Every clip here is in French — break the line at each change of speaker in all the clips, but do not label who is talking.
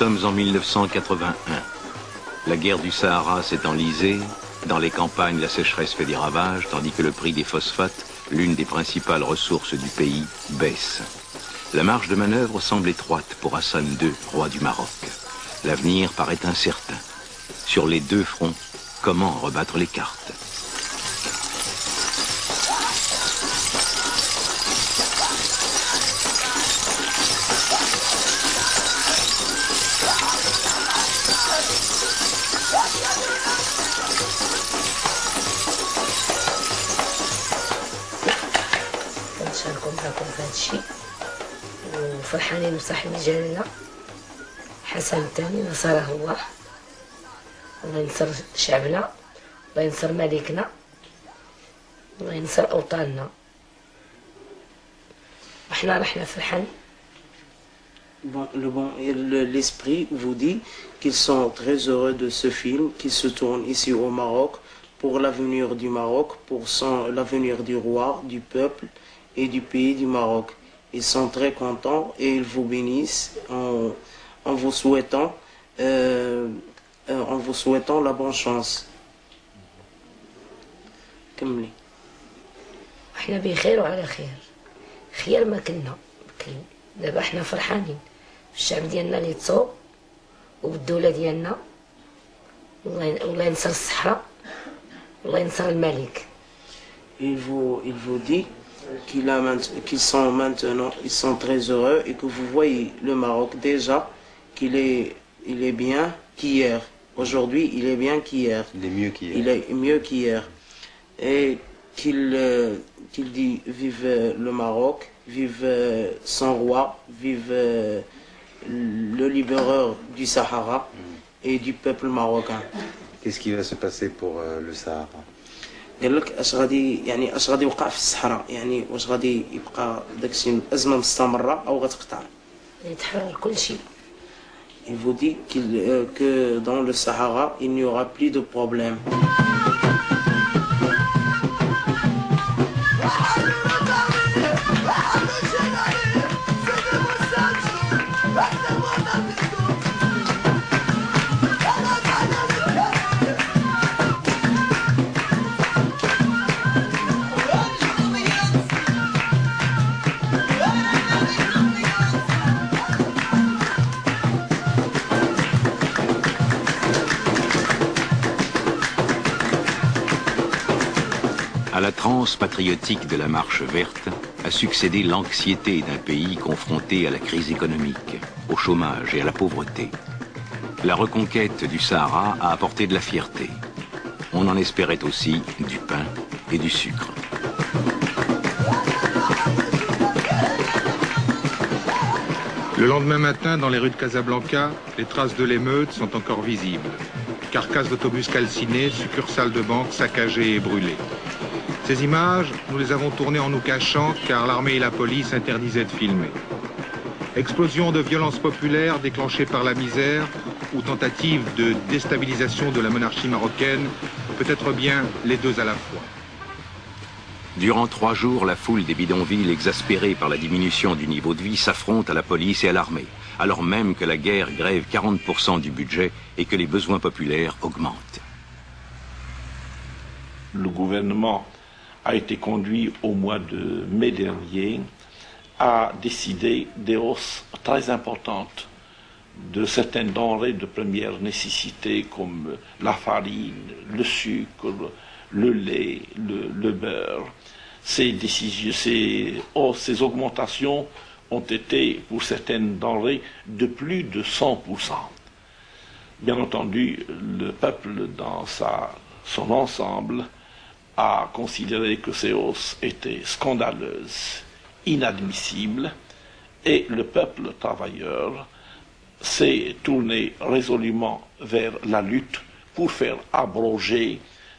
sommes en 1981. La guerre du Sahara s'est enlisée. Dans les campagnes, la sécheresse fait des ravages, tandis que le prix des phosphates, l'une des principales ressources du pays, baisse. La marge de manœuvre semble étroite pour Hassan II, roi du Maroc. L'avenir paraît incertain. Sur les deux fronts, comment rebattre les cartes?
كنشاركوا معكم في هذا الشيء وفرحانين بصاحب الجلاله حسن الثاني نصره الله. الله ينصر شعبنا، الله ينصر ملكنا، الله ينصر اوطاننا. احنا رحنا فرحان.
L'esprit vous dit qu'ils sont très heureux de ce film, qu'ils se tournent ici au Maroc pour l'avenir du Maroc, pour l'avenir du roi, du peuple et du pays du Maroc. Ils sont très contents et ils vous bénissent en vous souhaitant la bonne chance. كملي.
احنا بخير وعلى خير، خير ما كنا بكري. دابا احنا فرحانين بالشعب ديالنا اللي تصوب وبالدولة ديالنا. الله ينصر الصحراء، الله ينصر الملك.
Il vous dit qu'ils sont maintenant, ils sont très heureux et que vous voyez le Maroc déjà il est bien qu'hier. Aujourd'hui, il est bien qu'hier.
Il est mieux qu'hier.
Il est mieux qu'hier. Et qu'il dit vive le Maroc, vive son roi, vive le libéreur du Sahara et du peuple marocain.
Qu'est-ce qui va se passer pour le Sahara?
قال لك اش غادي يوقع في الصحراء، يعني واش غادي يبقى داكشي الازمه مستمره او غتقطع.
يتحرر كل شيء.
Il vous dit que dans le Sahara il n'y aura plus de problème.
À la transe patriotique de la marche verte a succédé l'anxiété d'un pays confronté à la crise économique, au chômage et à la pauvreté. La reconquête du Sahara a apporté de la fierté. On en espérait aussi du pain et du sucre.
Le lendemain matin, dans les rues de Casablanca, les traces de l'émeute sont encore visibles. Carcasses d'autobus calcinés, succursales de banques saccagées et brûlées. Ces images, nous les avons tournées en nous cachant car l'armée et la police interdisaient de filmer. Explosion de violence populaire déclenchée par la misère ou tentative de déstabilisation de la monarchie marocaine, peut-être bien les deux à la fois.
Durant 3 jours, la foule des bidonvilles, exaspérée par la diminution du niveau de vie, s'affronte à la police et à l'armée, alors même que la guerre grève 40% du budget et que les besoins populaires augmentent.
Le gouvernement a été conduit au mois de mai dernier à décider des hausses très importantes de certaines denrées de première nécessité comme la farine, le sucre, le lait, le beurre. Ces augmentations ont été pour certaines denrées de plus de 100%. Bien entendu, le peuple dans son ensemble a considéré que ces hausses étaient scandaleuses, inadmissibles, et le peuple travailleur s'est tourné résolument vers la lutte pour faire abroger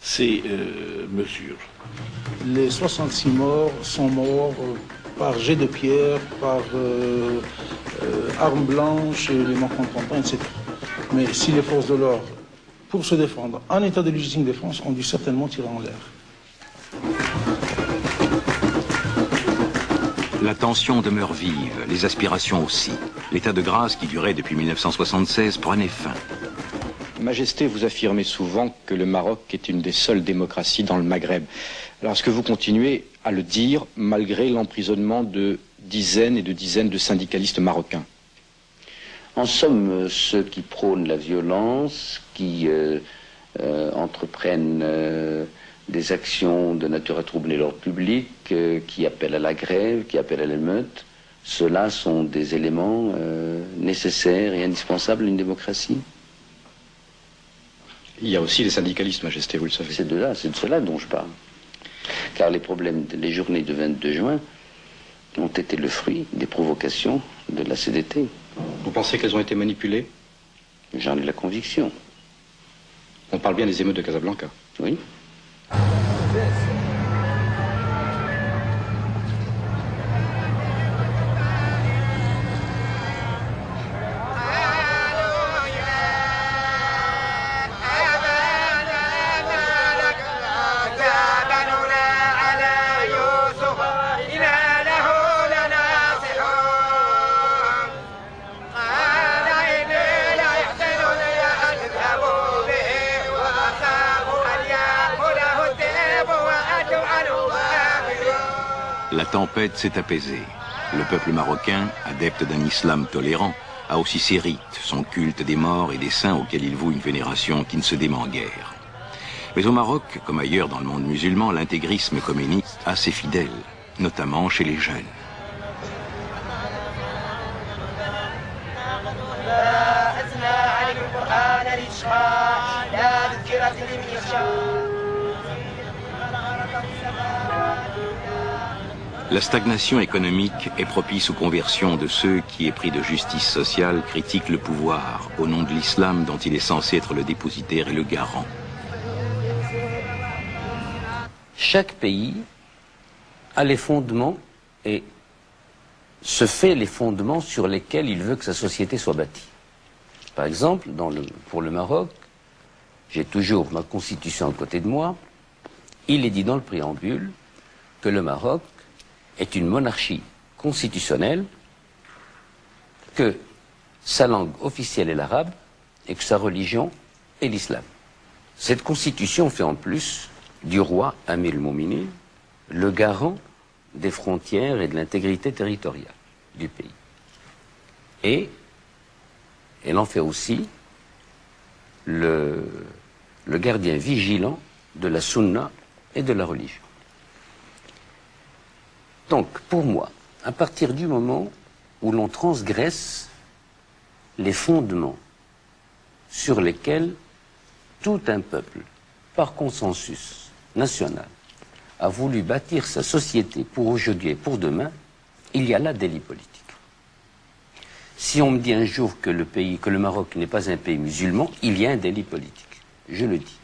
ces mesures.
Les 66 morts sont morts par jet de pierre, par armes blanches, les non-contentants, etc. Mais si les forces de l'ordre, pour se défendre, en état de légitime défense, ont dû certainement tirer en l'air.
La tension demeure vive, les aspirations aussi. L'état de grâce qui durait depuis 1976 prenait fin.
Majesté, vous affirmez souvent que le Maroc est une des seules démocraties dans le Maghreb. Alors est-ce que vous continuez à le dire malgré l'emprisonnement de dizaines et de dizaines de syndicalistes marocains?
En somme, ceux qui prônent la violence, qui entreprennent des actions de nature à troubler l'ordre public, qui appellent à la grève, qui appellent à l'émeute, ceux-là sont des éléments nécessaires et indispensables à une démocratie.
Il y a aussi les syndicalistes, Majesté, vous le savez.
C'est de cela dont je parle. Car les journées de 22 juin ont été le fruit des provocations de la CDT.
Vous pensez qu'elles ont été manipulées?
J'en ai la conviction.
On parle bien des émeutes de Casablanca.
Oui.
La tempête s'est apaisée. Le peuple marocain, adepte d'un islam tolérant, a aussi ses rites, son culte des morts et des saints auxquels il voue une vénération qui ne se dément guère. Mais au Maroc, comme ailleurs dans le monde musulman, l'intégrisme communiste a ses fidèles, notamment chez les jeunes. La stagnation économique est propice aux conversions de ceux qui, épris de justice sociale, critiquent le pouvoir au nom de l'islam dont il est censé être le dépositaire et le garant.
Chaque pays a les fondements et se fait les fondements sur lesquels il veut que sa société soit bâtie. Par exemple, pour le Maroc, j'ai toujours ma constitution à côté de moi, il est dit dans le préambule que le Maroc est une monarchie constitutionnelle, que sa langue officielle est l'arabe et que sa religion est l'islam. Cette constitution fait en plus du roi Amir el-Mouminin le garant des frontières et de l'intégrité territoriale du pays. Et elle en fait aussi le gardien vigilant de la sunna et de la religion. Donc, pour moi, à partir du moment où l'on transgresse les fondements sur lesquels tout un peuple, par consensus national, a voulu bâtir sa société pour aujourd'hui et pour demain, il y a là délit politique. Si on me dit un jour que le Maroc n'est pas un pays musulman, il y a un délit politique. Je le dis.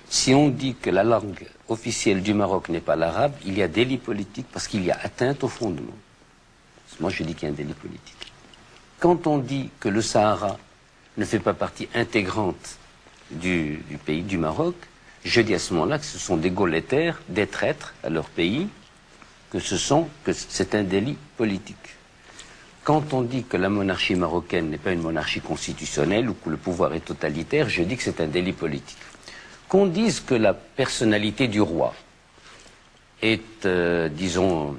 Si on dit que la langue officielle du Maroc n'est pas l'arabe, il y a délit politique parce qu'il y a atteinte au fondement. Moi, je dis qu'il y a un délit politique. Quand on dit que le Sahara ne fait pas partie intégrante du pays, du Maroc, je dis à ce moment-là que ce sont des gauletters, des traîtres à leur pays, que c'est un délit politique. Quand on dit que la monarchie marocaine n'est pas une monarchie constitutionnelle ou que le pouvoir est totalitaire, je dis que c'est un délit politique. Qu'on dise que la personnalité du roi est, disons,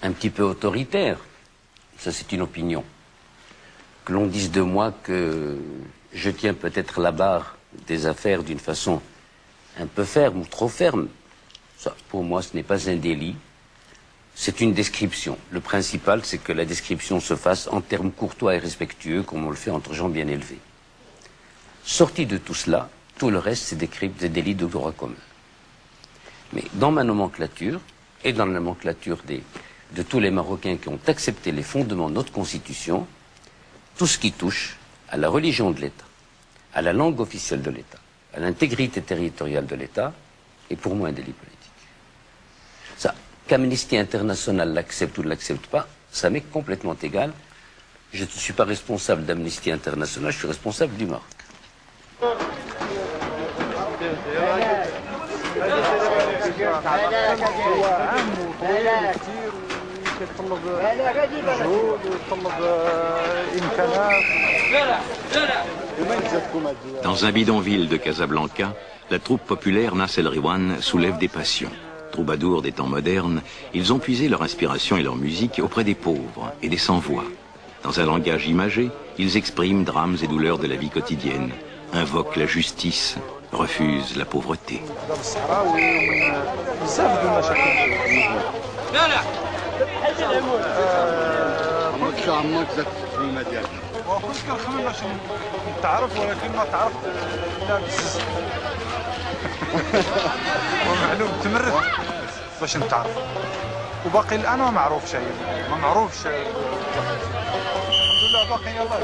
un petit peu autoritaire, ça c'est une opinion. Que l'on dise de moi que je tiens peut-être la barre des affaires d'une façon un peu ferme ou trop ferme, ça, pour moi, ce n'est pas un délit, c'est une description. Le principal, c'est que la description se fasse en termes courtois et respectueux, comme on le fait entre gens bien élevés. Sorti de tout cela, tout le reste, c'est des délits de droit commun. Mais dans ma nomenclature, et dans la nomenclature de tous les Marocains qui ont accepté les fondements de notre Constitution, tout ce qui touche à la religion de l'État, à la langue officielle de l'État, à l'intégrité territoriale de l'État, est pour moi un délit politique. Ça, qu'Amnesty International l'accepte ou ne l'accepte pas, ça m'est complètement égal. Je ne suis pas responsable d'Amnesty International, je suis responsable du Maroc.
كيتطلب مجهود ويتطلب امكانات.
Dans un bidonville de Casablanca, la troupe populaire Nas El Riwan soulève des passions. Troubadours des temps modernes, ils ont puisé leur inspiration et leur musique auprès des pauvres et des sans-voix. Dans un langage imagé, ils expriment drames et douleurs de la vie quotidienne, invoquent la justice, refusent la pauvreté.
وكنت كنخمم باش نتعرف ولكن ما تعرفت الا بس ومعلوم تمرت باش نتعرف وباقي الان ما معروفش ما معروفش الحمد لله باقي يلاه.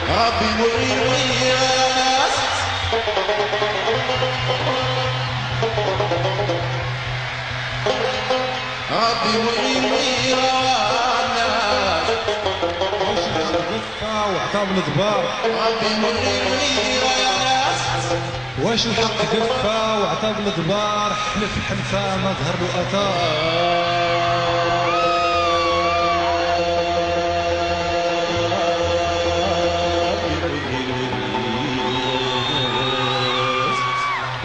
ربي معين وياس ربي معين وياس
واش الحق وعطاب الضبار
ربي معين وياس
واش الحق كفى وعطاب الضبار حلف حلفه ما ظهر له اثار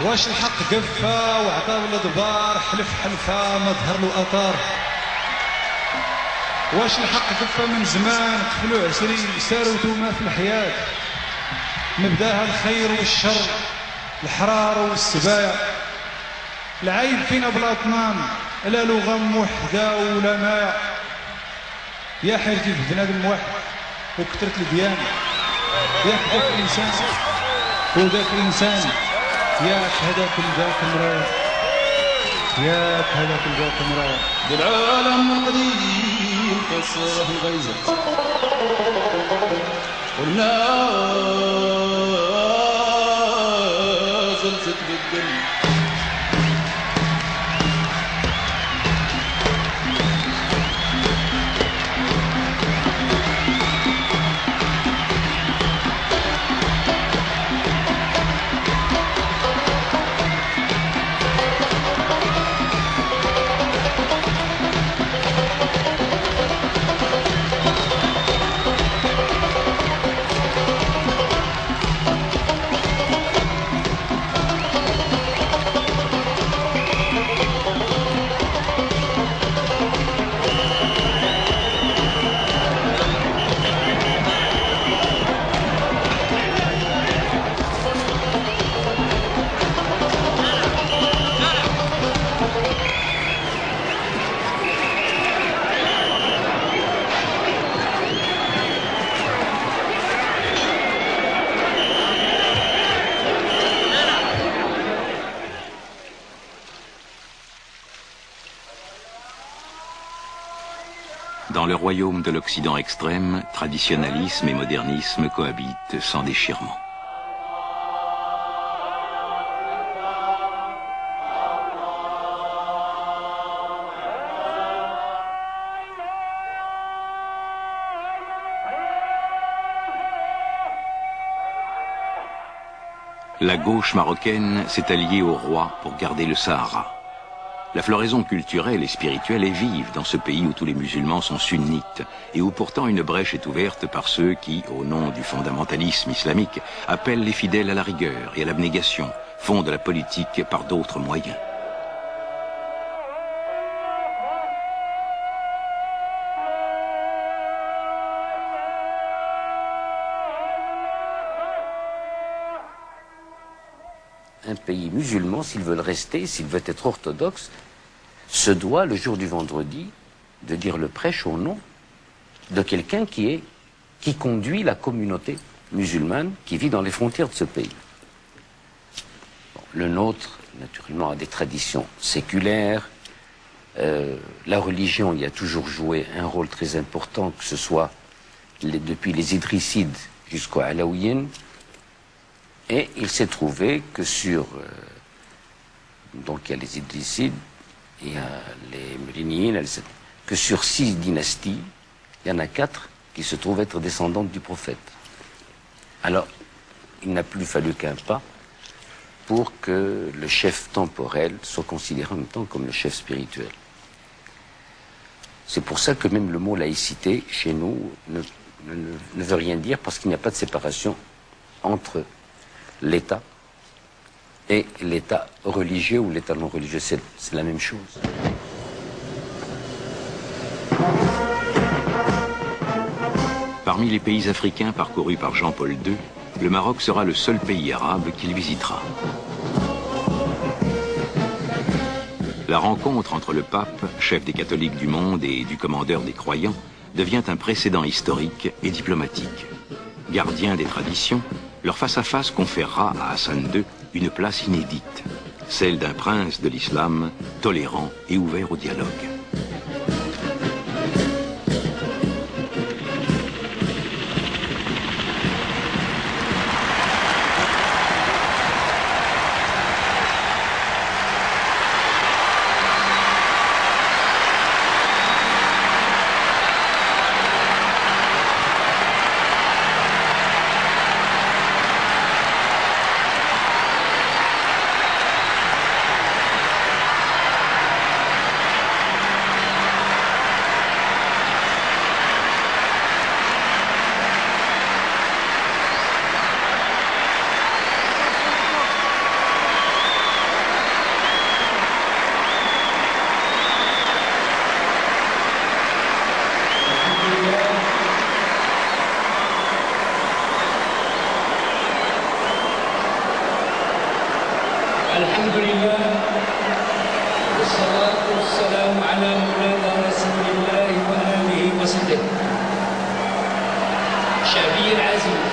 واش الحق قفا وعطاو الضبار حلف حلفه ما ظهر له اثار واش الحق قفا من زمان قفلوا عسري ساروا توما في الحياه مبداها الخير والشر الحرار والسبايا العيب فينا بلا اطنان لا لغه موحده ولا مايا يا حيرتي في بنادم واحد وكثرت الديان ياك ذاك الانسان وذاك الانسان ياك هذاك الذاك مراه ياك هذاك الذاك مراه
بالعالم قديم كسره الغيزة والناس زلزت بالدنيا
Dans le royaume de l'Occident extrême, traditionnalisme et modernisme cohabitent sans déchirement. La gauche marocaine s'est alliée au roi pour garder le Sahara. La floraison culturelle et spirituelle est vive dans ce pays où tous les musulmans sont sunnites et où pourtant une brèche est ouverte par ceux qui, au nom du fondamentalisme islamique, appellent les fidèles à la rigueur et à l'abnégation, font de la politique par d'autres moyens.
Un pays musulman, s'il veut le rester, s'il veut être orthodoxe, se doit, le jour du vendredi, de dire le prêche au nom de quelqu'un qui conduit la communauté musulmane qui vit dans les frontières de ce pays. Bon, Le nôtre, naturellement, a des traditions séculaires. La religion y a toujours joué un rôle très important, que ce soit depuis les Idrissides jusqu'aux Alaouiennes. Et il s'est trouvé que donc il y a les Idrissides, il y a les Mérinides, que sur 6 dynasties, il y en a 4 qui se trouvent être descendantes du prophète. Alors, il n'a plus fallu qu'un pas pour que le chef temporel soit considéré en même temps comme le chef spirituel. C'est pour ça que même le mot laïcité, chez nous, ne veut rien dire, parce qu'il n'y a pas de séparation entre l'État et l'État religieux ou l'État non religieux. C'est la même chose.
Parmi les pays africains parcourus par Jean-Paul II, le Maroc sera le seul pays arabe qu'il visitera. La rencontre entre le pape, chef des catholiques du monde, et du commandeur des croyants devient un précédent historique et diplomatique. Gardien des traditions, leur face-à-face conférera à Hassan II une place inédite, celle d'un prince de l'islam tolérant et ouvert au dialogue.
الحمد لله والصلاة والسلام على مولانا رسول الله وآله وصحبه. شعبي العزيز